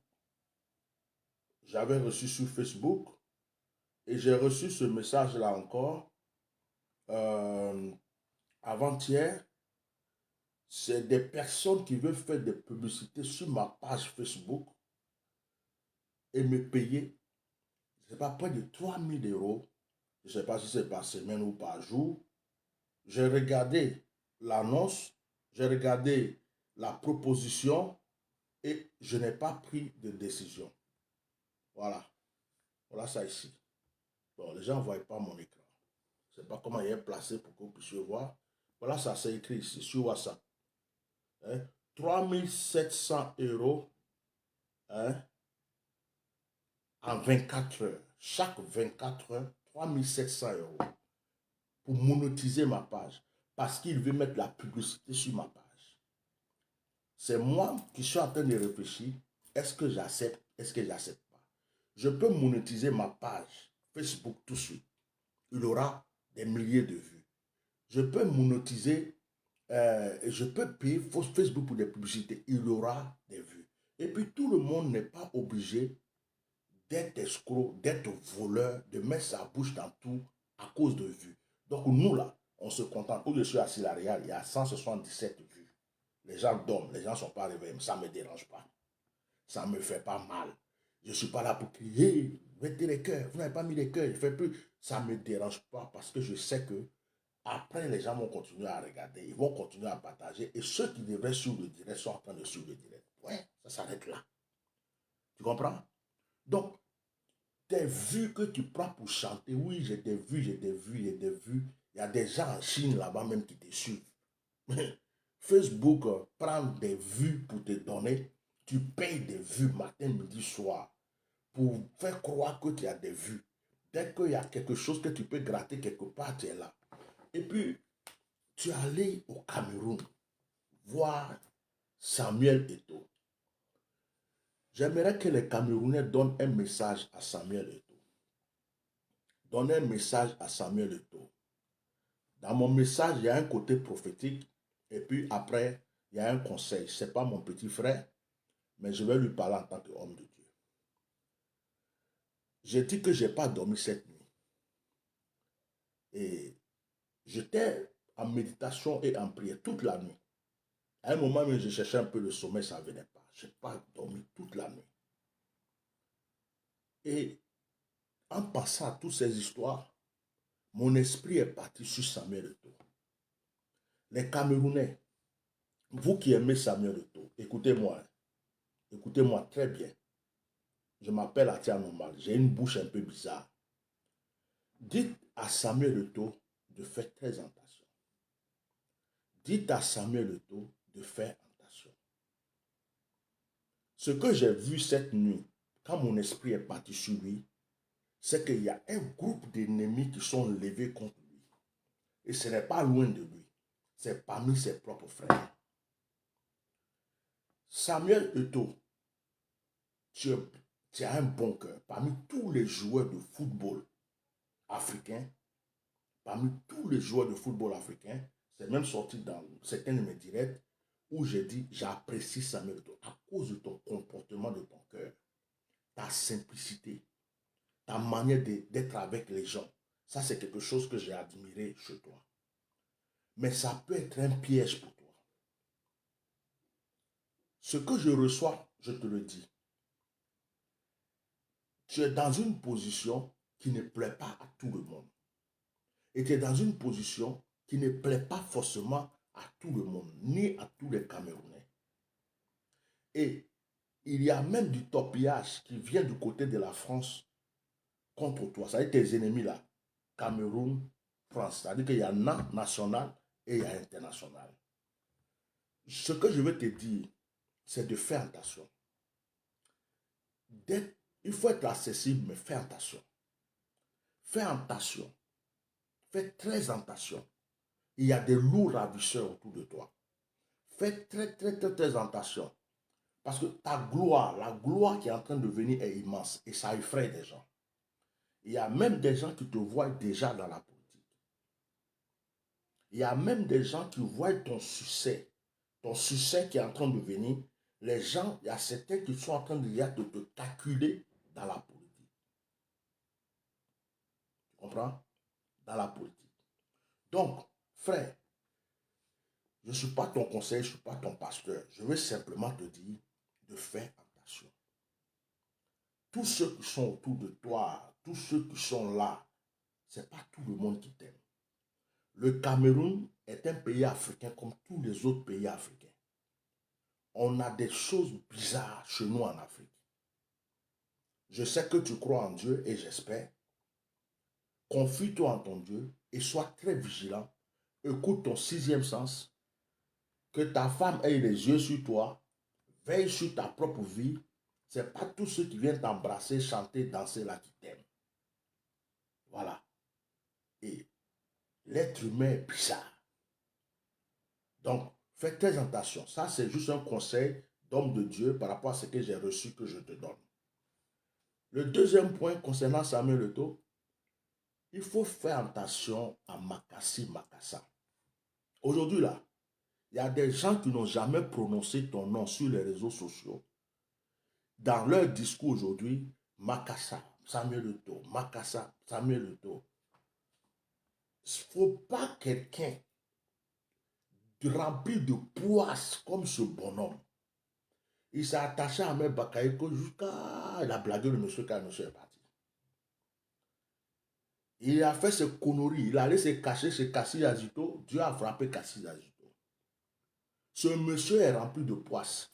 J'avais reçu sur Facebook. Et j'ai reçu ce message-là encore. Avant-hier. C'est des personnes qui veulent faire des publicités sur ma page Facebook et me payer, je ne sais pas, près de 3000 euros. Je ne sais pas si c'est par semaine ou par jour. J'ai regardé l'annonce, j'ai regardé la proposition et je n'ai pas pris de décision. Voilà. Voilà ça ici. Bon, les gens ne voient pas mon écran. Je ne sais pas comment il est placé pour que vous puissiez voir. Voilà ça, c'est écrit ici sur WhatsApp. Hein? 3700 euros, hein, en 24 heures. Chaque 24 heures, 3700 euros pour monétiser ma page. Parce qu'il veut mettre la publicité sur ma page. C'est moi qui suis en train de réfléchir. Est-ce que j'accepte? Est-ce que j'accepte pas? Je peux monétiser ma page Facebook tout de suite. Il aura des milliers de vues. Je peux monétiser, je peux payer Facebook pour des publicités. Il aura des vues. Et puis tout le monde n'est pas obligé d'être escroc, d'être voleur, de mettre sa bouche dans tout à cause de vues. Donc nous là, on se contente. Où je suis assis là, il y a 177 vues. Les gens dorment, les gens ne sont pas réveillés, ça ne me dérange pas. Ça ne me fait pas mal. Je ne suis pas là pour crier, mettez les cœurs, vous n'avez pas mis les cœurs, je fais plus. Ça ne me dérange pas parce que je sais que après, les gens vont continuer à regarder, ils vont continuer à partager. Et ceux qui devraient suivre le direct sont en train de suivre le direct. Ouais, ça s'arrête là. Tu comprends? Donc, tes vues que tu prends pour chanter, oui, j'ai des vues, j'ai des vues, j'ai des vues. Il y a des gens en Chine là-bas même qui te suivent. Facebook prend des vues pour te donner. Tu payes des vues matin, midi, soir pour faire croire que tu as des vues. Dès qu'il y a quelque chose que tu peux gratter quelque part, tu es là. Et puis, tu es allé au Cameroun voir Samuel Eto'o. J'aimerais que les Camerounais donnent un message à Samuel Eto'o. Donnez un message à Samuel Eto'o. Dans mon message, il y a un côté prophétique. Et puis après, il y a un conseil. Ce n'est pas mon petit frère, mais je vais lui parler en tant qu'homme de Dieu. J'ai dit que je n'ai pas dormi cette nuit. Et j'étais en méditation et en prière toute la nuit. À un moment où je cherchais un peu le sommeil, ça ne venait pas. Je n'ai pas dormi toute la nuit. Et en passant à toutes ces histoires, mon esprit est parti sur Samuel Eto'o. Les Camerounais, vous qui aimez Samuel Eto'o, écoutez-moi. Écoutez-moi très bien. Je m'appelle Atia Normal. J'ai une bouche un peu bizarre. Dites à Samuel Eto'o de faire très attention. Dites à Samuel Eto'o de faire attention. Ce que j'ai vu cette nuit, quand mon esprit est parti sur lui, c'est qu'il y a un groupe d'ennemis qui sont levés contre lui. Et ce n'est pas loin de lui. C'est parmi ses propres frères. Samuel Eto'o, tu as un bon cœur. Parmi tous les joueurs de football africains, c'est même sorti dans certains de mes directs où j'ai dit, j'apprécie Samuel Eto'o à cause de ton comportement, de ton cœur, ta simplicité, ta manière d'être avec les gens. Ça, c'est quelque chose que j'ai admiré chez toi. Mais ça peut être un piège pour toi. Ce que je reçois, je te le dis, tu es dans une position qui ne plaît pas à tout le monde. Et tu es dans une position qui ne plaît pas forcément à tout le monde, ni à tous les Camerounais. Et il y a même du torpillage qui vient du côté de la France contre toi. C'est-à-dire tes ennemis là, Cameroun, France. C'est-à-dire qu'il y a national et il y a international. Ce que je veux te dire, c'est de faire attention. Il faut être accessible, mais fais attention. Fais attention. Fais très attention. Il y a des loups ravisseurs autour de toi. Fais très attention. Parce que ta gloire, la gloire qui est en train de venir est immense et ça effraie des gens. Il y a même des gens qui te voient déjà dans la politique. Il y a même des gens qui voient ton succès qui est en train de venir. Les gens, il y a certains qui sont en train de te calculer dans la politique. Tu comprends? Dans la politique. Donc, frère, je ne suis pas ton conseiller, je ne suis pas ton pasteur. Je veux simplement te dire de faire attention. Tous ceux qui sont autour de toi, tous ceux qui sont là, ce n'est pas tout le monde qui t'aime. Le Cameroun est un pays africain comme tous les autres pays africains. On a des choses bizarres chez nous en Afrique. Je sais que tu crois en Dieu et j'espère. Confie-toi en ton Dieu et sois très vigilant. Écoute ton sixième sens. Que ta femme ait les yeux sur toi. Veille sur ta propre vie. Ce n'est pas tous ceux qui viennent t'embrasser, chanter, danser là qui t'aiment. Voilà. Et l'être humain est bizarre. Donc, fais très attention. Ça, c'est juste un conseil d'homme de Dieu par rapport à ce que j'ai reçu que je te donne. Le deuxième point concernant Samuel Eto'o, il faut faire attention à Makassi Makassa. Aujourd'hui, là, il y a des gens qui n'ont jamais prononcé ton nom sur les réseaux sociaux. Dans leur discours aujourd'hui, Makassa, Samuel Eto'o, Makassa, Samuel Eto'o. Il ne faut pas quelqu'un rempli de poisse comme ce bonhomme. Il s'est attaché à Ahmed Bakayoko jusqu'à... Il a blagué le monsieur quand le monsieur est parti. Il a fait ses conneries. Il allait se cacher chez Kassi Azito. Dieu a frappé Kassi Azito. Ce monsieur est rempli de poisse.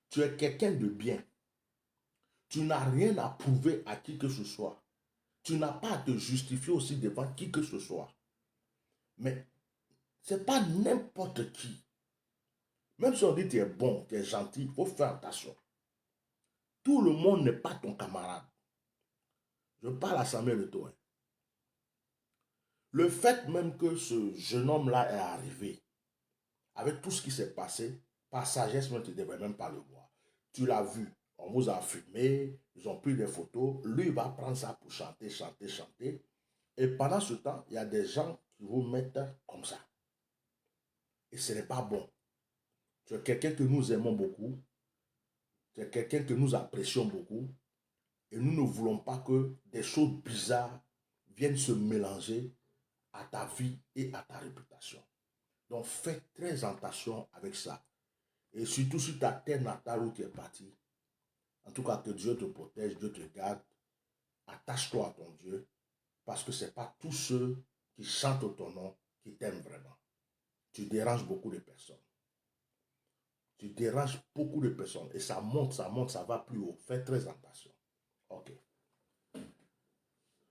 Tu es quelqu'un de bien. Tu n'as rien à prouver à qui que ce soit. Tu n'as pas à te justifier aussi devant qui que ce soit. Mais ce n'est pas n'importe qui. Même si on dit que tu es bon, tu es gentil, il faut faire attention. Tout le monde n'est pas ton camarade. Je parle à Samuel Eto'o. Le fait même que ce jeune homme-là est arrivé, avec tout ce qui s'est passé, par sagesse, tu ne devrais même pas le voir. Tu l'as vu, on vous a filmé, ils ont pris des photos, lui il va prendre ça pour chanter, chanter, chanter. Et pendant ce temps, il y a des gens qui vous mettent comme ça. Et ce n'est pas bon. Tu es quelqu'un que nous aimons beaucoup, tu es quelqu'un que nous apprécions beaucoup, et nous ne voulons pas que des choses bizarres viennent se mélanger à ta vie et à ta réputation. Donc fais très attention avec ça. Et surtout sur ta terre natale où tu es parti. En tout cas, que Dieu te protège, Dieu te garde. Attache-toi à ton Dieu. Parce que ce n'est pas tous ceux qui chantent ton nom qui t'aiment vraiment. Tu déranges beaucoup de personnes. Tu déranges beaucoup de personnes. Et ça monte, ça va plus haut. Fais très attention. Ok.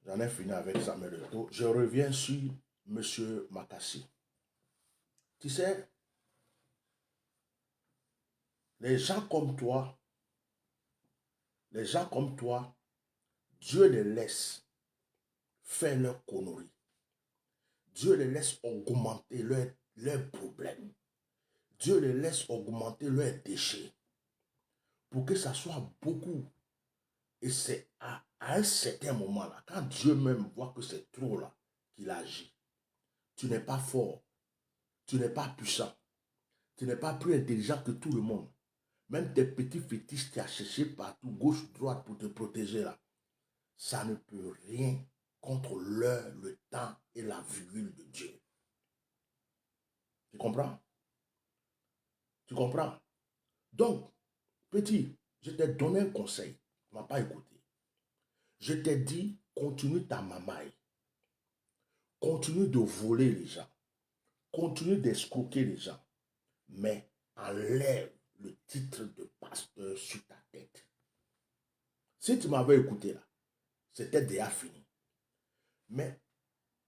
J'en ai fini avec Samuel Eto'o. Je reviens sur M. Makassi. Tu sais, les gens comme toi, Dieu les laisse faire leurs conneries. Dieu les laisse augmenter leurs problèmes. Dieu les laisse augmenter leurs déchets. Pour que ça soit beaucoup. Et c'est à un certain moment là, quand Dieu même voit que c'est trop là, qu'il agit. Tu n'es pas fort. Tu n'es pas puissant. Tu n'es pas plus intelligent que tout le monde. Même tes petits fétiches qui as cherché partout, gauche, droite, pour te protéger là. Ça ne peut rien contre l'heure, le temps et la virgule de Dieu. Tu comprends? Tu comprends? Donc, petit, je t'ai donné un conseil. Tu ne m'as pas écouté. Je t'ai dit, continue ta mamaille. Continue de voler les gens. Continue d'escroquer les gens. Mais enlève le titre de pasteur sur ta tête. Si tu m'avais écouté là, c'était déjà fini. Mais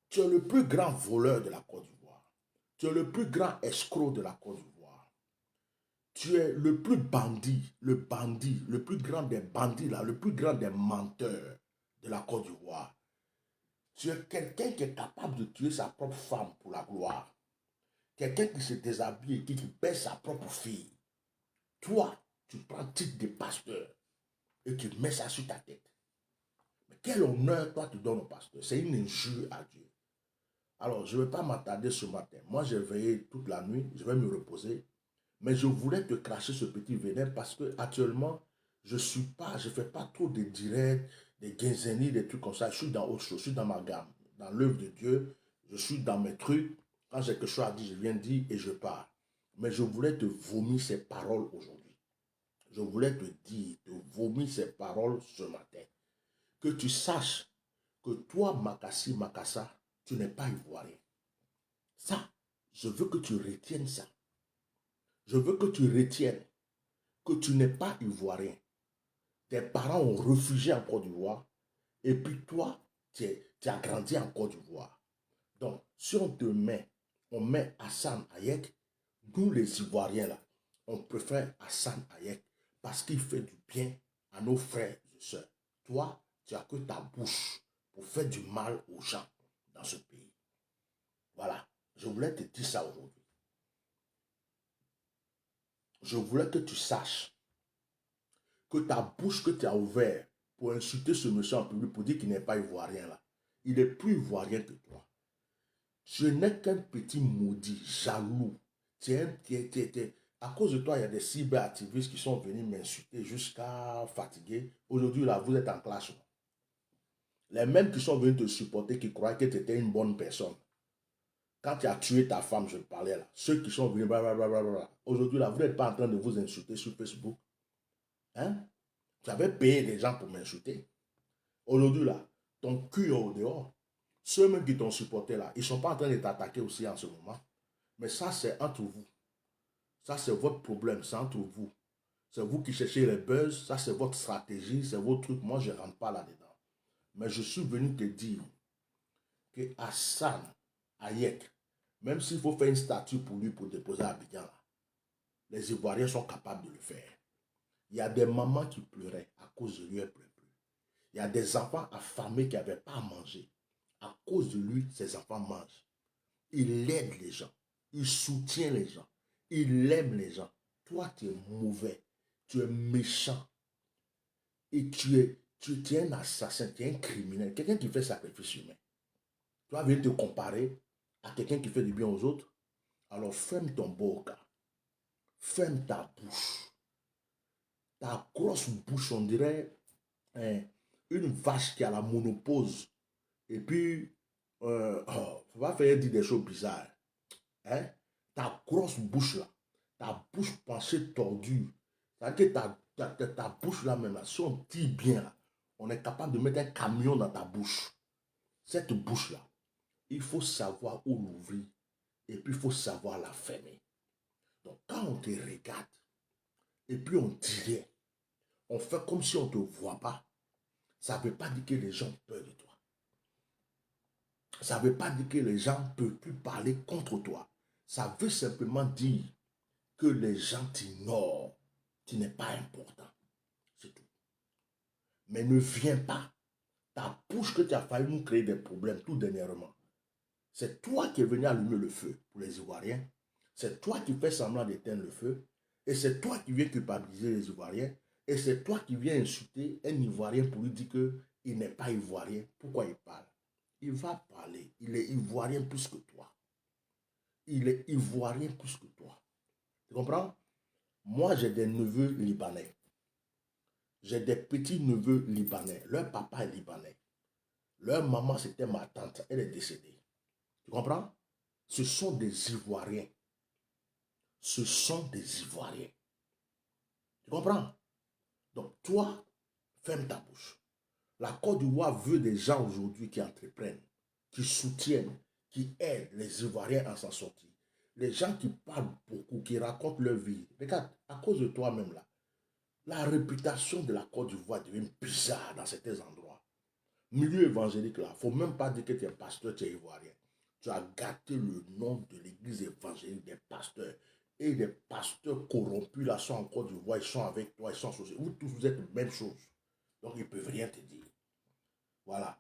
tu es le plus grand voleur de la Côte d'Ivoire. Tu es le plus grand escroc de la Côte d'Ivoire. Tu es le plus bandit, le plus grand des bandits là, le plus grand des menteurs de la Côte d'Ivoire. Tu es quelqu'un qui est capable de tuer sa propre femme pour la gloire. Quelqu'un qui se déshabille, qui baisse sa propre fille. Toi, tu prends le titre de pasteur et tu mets ça sur ta tête. Mais quel honneur toi tu donnes au pasteur? C'est une injure à Dieu. Alors, je ne vais pas m'attarder ce matin. Moi, j'ai veillé toute la nuit, je vais me reposer. Mais je voulais te cracher ce petit venin parce que actuellement, je ne fais pas trop de directs, des guinzenis, des trucs comme ça. Je suis dans autre chose, je suis dans ma gamme, dans l'œuvre de Dieu. Je suis dans mes trucs. Quand j'ai quelque chose à dire, je viens dire et je pars. Mais je voulais te vomir ces paroles aujourd'hui. Je voulais te dire, te vomir ces paroles ce matin. Que tu saches que toi, Makassi Makassa, tu n'es pas ivoirien. Ça, je veux que tu retiennes ça. Je veux que tu retiennes que tu n'es pas ivoirien. Tes parents ont réfugié en Côte d'Ivoire et puis toi, tu as grandi en Côte d'Ivoire. Donc, si on met Hassan Hayek, nous les Ivoiriens là, on préfère Hassan Hayek parce qu'il fait du bien à nos frères et sœurs. Toi, tu n'as que ta bouche pour faire du mal aux gens dans ce pays. Voilà, je voulais te dire ça aujourd'hui. Je voulais que tu saches que ta bouche que tu as ouverte pour insulter ce monsieur en public, pour dire qu'il n'est pas ivoirien là, il est plus ivoirien que toi. Je n'ai qu'un petit maudit, jaloux. À cause de toi, il y a des cyberactivistes qui sont venus m'insulter jusqu'à fatiguer. Aujourd'hui, là, vous êtes en classe. Les mêmes qui sont venus te supporter, qui croyaient que tu étais une bonne personne. Quand tu as tué ta femme, je parlais là. Ceux qui sont venus, blablabla. Aujourd'hui, là, vous n'êtes pas en train de vous insulter sur Facebook. Hein? Tu avais payé des gens pour m'insulter. Aujourd'hui, là, ton cul est au dehors. Ceux même qui t'ont supporté là, ils ne sont pas en train de t'attaquer aussi en ce moment. Mais ça, c'est entre vous. Ça, c'est votre problème. C'est entre vous. C'est vous qui cherchez les buzz. Ça, c'est votre stratégie. C'est votre truc. Moi, je ne rentre pas là-dedans. Mais je suis venu te dire que Hassan Hayek, même s'il faut faire une statue pour lui pour déposer à Abidjan, là, les Ivoiriens sont capables de le faire. Il y a des mamans qui pleuraient à cause de lui, elles ne pleurent plus. Il y a des enfants affamés qui n'avaient pas à manger. À cause de lui, ces enfants mangent. Il aide les gens. Il soutient les gens. Il aime les gens. Toi, tu es mauvais. Tu es méchant. Et tu es un assassin. Tu es un criminel. Quelqu'un qui fait sacrifice humain. Tu vas venir te comparer à quelqu'un qui fait du bien aux autres. Alors ferme ton boca. Ferme ta bouche. Ta grosse bouche, on dirait une vache qui a la monopause. Et puis, faut pas faire dire des choses bizarres. Hein? Ta grosse bouche là, ta bouche penchée tordue, c'est-à-dire que ta bouche là même, là, si on tire bien là, on est capable de mettre un camion dans ta bouche. Cette bouche là, il faut savoir où l'ouvrir et puis il faut savoir la fermer. Donc quand on te regarde et puis on dit rien, on fait comme si on ne te voit pas, ça ne veut pas dire que les gens ont peur de toi. Ça ne veut pas dire que les gens ne peuvent plus parler contre toi. Ça veut simplement dire que les gens t'ignorent. Tu n'es pas important. C'est tout. Mais ne viens pas. Ta bouche que tu as failli nous créer des problèmes tout dernièrement. C'est toi qui es venu allumer le feu pour les Ivoiriens. C'est toi qui fais semblant d'éteindre le feu. Et c'est toi qui viens culpabiliser les Ivoiriens. Et c'est toi qui viens insulter un Ivoirien pour lui dire qu'il n'est pas Ivoirien. Pourquoi il parle? Il va parler. Il est Ivoirien plus que toi. Il est Ivoirien plus que toi. Tu comprends? Moi, j'ai des neveux libanais. J'ai des petits neveux libanais. Leur papa est libanais. Leur maman, c'était ma tante. Elle est décédée. Tu comprends? Ce sont des Ivoiriens. Ce sont des Ivoiriens. Tu comprends? Donc, toi, ferme ta bouche. La Côte d'Ivoire veut des gens aujourd'hui qui entreprennent, qui soutiennent, qui aident les Ivoiriens à s'en sortir. Les gens qui parlent beaucoup, qui racontent leur vie. Regarde, à cause de toi-même là, la réputation de la Côte d'Ivoire devient bizarre dans certains endroits. Milieu évangélique là, il ne faut même pas dire que tu es pasteur, tu es ivoirien. Tu as gâté le nom de l'église évangélique des pasteurs. Et les pasteurs corrompus là sont en Côte d'Ivoire, ils sont avec toi, ils sont associés. Vous tous, vous êtes la même chose. Donc, ils ne peuvent rien te dire. Voilà.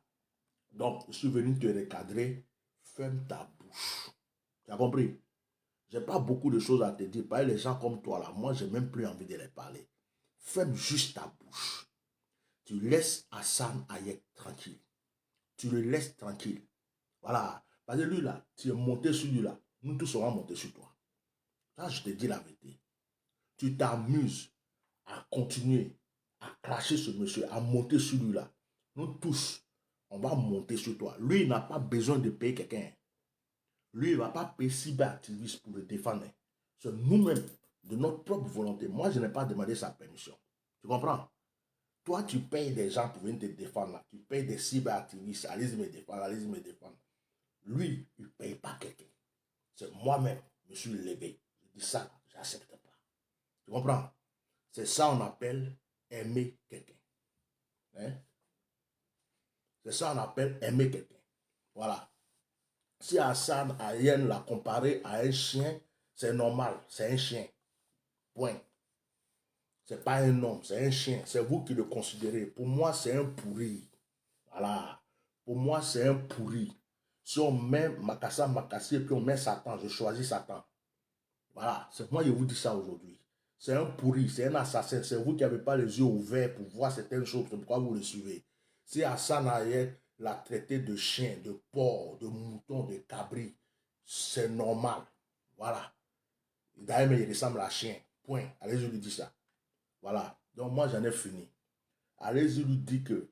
Donc, je suis venu te recadrer. Ferme ta bouche. Tu as compris? Je n'ai pas beaucoup de choses à te dire. Pas les gens comme toi là, moi, je n'ai même plus envie de les parler. Ferme juste ta bouche. Tu laisses Hassan Hayek tranquille. Tu le laisses tranquille. Voilà. Parce que lui là, tu es monté sur lui là. Nous tous serons montés sur toi. Ça, je te dis la vérité. Tu t'amuses à continuer à cracher ce monsieur, à monter sur lui là. Nous tous, on va monter sur toi. Lui, il n'a pas besoin de payer quelqu'un. Lui, il ne va pas payer cyberactiviste pour le défendre. C'est nous-mêmes, de notre propre volonté. Moi, je n'ai pas demandé sa permission. Tu comprends? Toi, tu payes des gens pour venir te défendre. Là. Tu payes des cyberactivistes. Allez-y me défendre, allez-y me défendre. Lui, il ne paye pas quelqu'un. C'est moi-même, je me suis levé. Je dis ça, je n'accepte pas. Tu comprends? C'est ça qu'on appelle aimer quelqu'un. Hein? C'est ça qu'on appelle aimer quelqu'un. Voilà. Si Hassan Ayen l'a comparé à un chien, c'est normal, c'est un chien. Point. Ce n'est pas un homme, c'est un chien. C'est vous qui le considérez. Pour moi, c'est un pourri. Voilà. Pour moi, c'est un pourri. Si on met Makassa Makassi et puis on met Satan, je choisis Satan. Voilà. C'est moi, je vous dis ça aujourd'hui. C'est un pourri, c'est un assassin. C'est vous qui n'avez pas les yeux ouverts pour voir certaines choses. C'est pourquoi vous le suivez. Si Hassan Hayek l'a traité de chien, de porc, de mouton, de cabri, c'est normal. Voilà. D'ailleurs, il ressemble à chien. Point. Allez-y lui dire ça. Voilà. Donc moi, j'en ai fini. Allez-y lui dire que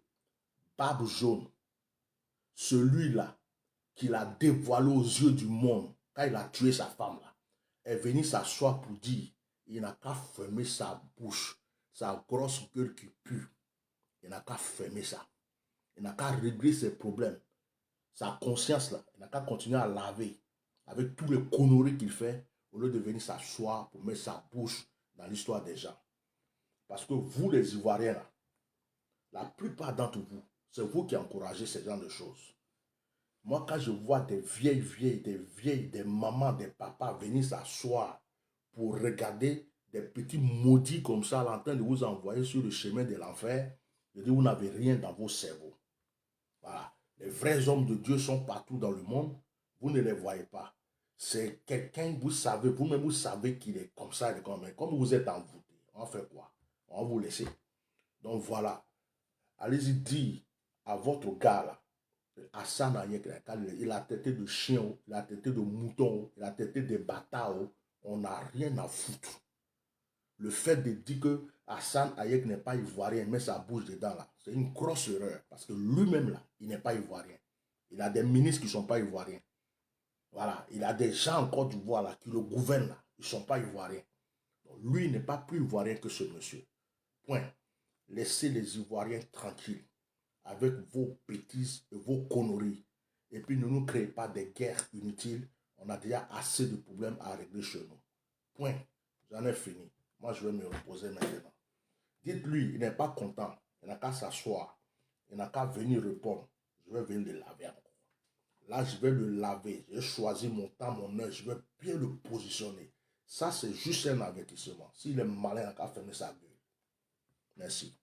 Barbe Jaune, celui-là, qu'il a dévoilé aux yeux du monde, quand il a tué sa femme là, est venu s'asseoir pour dire, il n'a qu'à fermer sa bouche, sa grosse gueule qui pue. Il n'a qu'à fermer ça. Il n'a qu'à régler ses problèmes. Sa conscience là, il n'a qu'à continuer à laver avec tous les conneries qu'il fait au lieu de venir s'asseoir pour mettre sa bouche dans l'histoire des gens. Parce que vous les Ivoiriens là, la plupart d'entre vous, c'est vous qui encouragez ce genre de choses. Moi, quand je vois des vieilles, des mamans, des papas venir s'asseoir pour regarder des petits maudits comme ça en train de vous envoyer sur le chemin de l'enfer, je dis, vous n'avez rien dans vos cerveaux. Voilà. Les vrais hommes de Dieu sont partout dans le monde. Vous ne les voyez pas. C'est quelqu'un, vous savez, vous-même vous savez qu'il est comme ça, il est comme ça. Comme vous êtes envoûté, on fait quoi? On va vous laisser. Donc voilà. Allez-y dire à votre gars là, Hassan Ayek, il a traité de chien, il a traité de mouton, il a traité de bâtard. On n'a rien à foutre. Le fait de dire que Hassan Ayek n'est pas ivoirien, met sa bouche dedans là, c'est une grosse erreur. Parce que lui-même là, il n'est pas ivoirien. Il a des ministres qui ne sont pas ivoiriens. Voilà, il a des gens en Côte d'Ivoire là, qui le gouvernent là, ils ne sont pas ivoiriens. Donc, lui, il n'est pas plus ivoirien que ce monsieur. Point. Laissez les Ivoiriens tranquilles avec vos bêtises et vos conneries. Et puis ne nous créez pas des guerres inutiles. On a déjà assez de problèmes à régler chez nous. Point. J'en ai fini. Moi, je vais me reposer maintenant. Dites-lui, il n'est pas content. Il n'a qu'à s'asseoir. Il n'a qu'à venir répondre. Je vais venir le laver encore. Là, je vais le laver. J'ai choisi mon temps, mon heure. Je vais bien le positionner. Ça, c'est juste un avertissement. S'il est malin, il n'a qu'à fermer sa gueule. Merci.